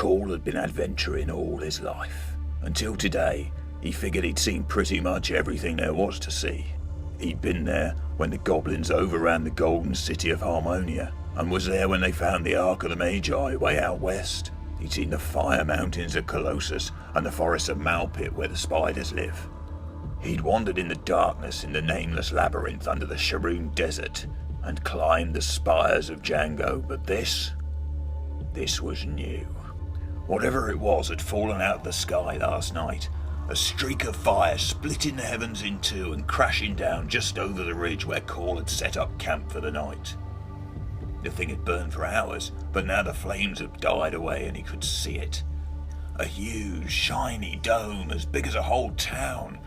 Cole had been adventuring all his life. Until today, he figured he'd seen pretty much everything there was to see. He'd been there when the goblins overran the golden city of Harmonia, and was there when they found the Ark of the Magi way out west. He'd seen the fire mountains of Colossus and the forests of Malpit where the spiders live. He'd wandered in the darkness in the nameless labyrinth under the Sharoon Desert, and climbed the spires of Django, but this was new. Whatever it was had fallen out of the sky last night, a streak of fire splitting the heavens in two and crashing down just over the ridge where Cole had set up camp for the night. The thing had burned for hours, but now the flames had died away and he could see it. A huge, shiny dome as big as a whole town.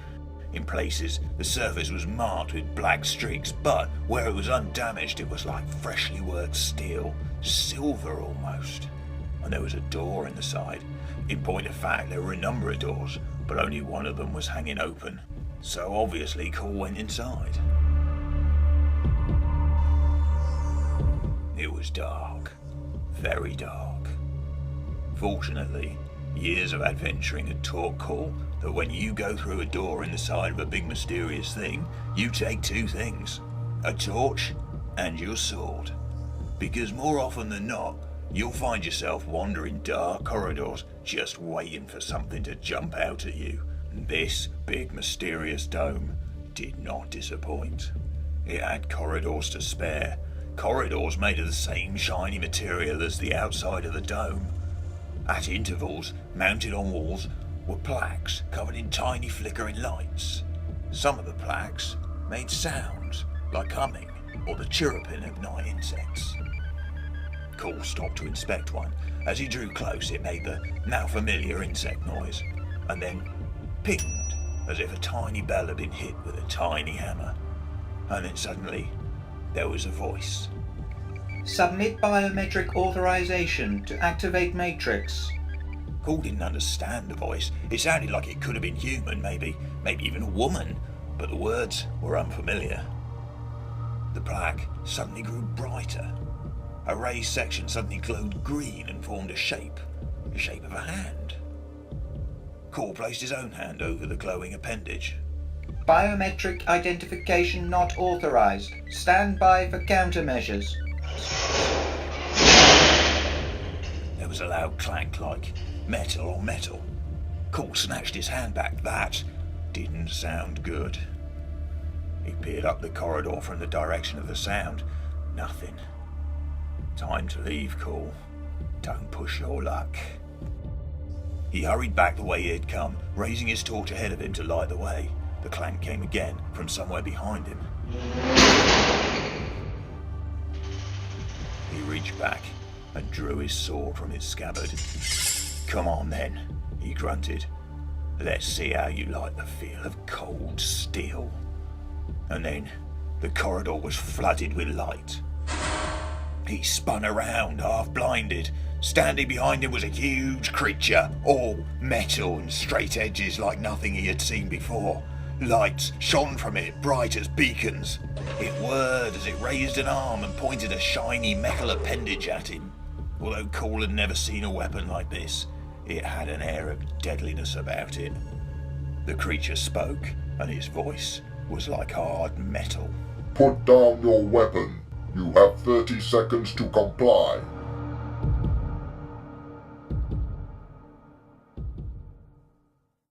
In places, the surface was marked with black streaks, but where it was undamaged, it was like freshly worked steel, silver almost. And there was a door in the side. In point of fact, there were a number of doors, but only one of them was hanging open. So obviously, Cole went inside. It was dark, very dark. Fortunately, years of adventuring had taught Cole that when you go through a door in the side of a big mysterious thing, you take two things, a torch and your sword. Because more often than not, you'll find yourself wandering dark corridors just waiting for something to jump out at you. And this big mysterious dome did not disappoint. It had corridors to spare, corridors made of the same shiny material as the outside of the dome. At intervals, mounted on walls, were plaques covered in tiny flickering lights. Some of the plaques made sounds like humming or the chirruping of night insects. Cole stopped to inspect one. As he drew close, it made the now familiar insect noise, and then pinged as if a tiny bell had been hit with a tiny hammer. And then suddenly, there was a voice. Submit biometric authorization to activate matrix. Cole didn't understand the voice. It sounded like it could have been human, maybe even a woman, but the words were unfamiliar. The plaque suddenly grew brighter. A raised section suddenly glowed green and formed the shape of a hand. Cole placed his own hand over the glowing appendage. Biometric identification not authorized. Stand by for countermeasures. There was a loud clank like metal on metal. Cole snatched his hand back. That didn't sound good. He peered up the corridor from the direction of the sound. Nothing. Time to leave, Cole. Don't push your luck. He hurried back the way he had come, raising his torch ahead of him to light the way. The clank came again from somewhere behind him. He reached back and drew his sword from its scabbard. Come on then, he grunted. Let's see how you like the feel of cold steel. And then the corridor was flooded with light. He spun around, half blinded. Standing behind him was a huge creature, all metal and straight edges like nothing he had seen before. Lights shone from it, bright as beacons. It whirred as it raised an arm and pointed a shiny metal appendage at him. Although Cole had never seen a weapon like this, it had an air of deadliness about it. The creature spoke, and his voice was like hard metal. Put down your weapon. You have 30 seconds to comply.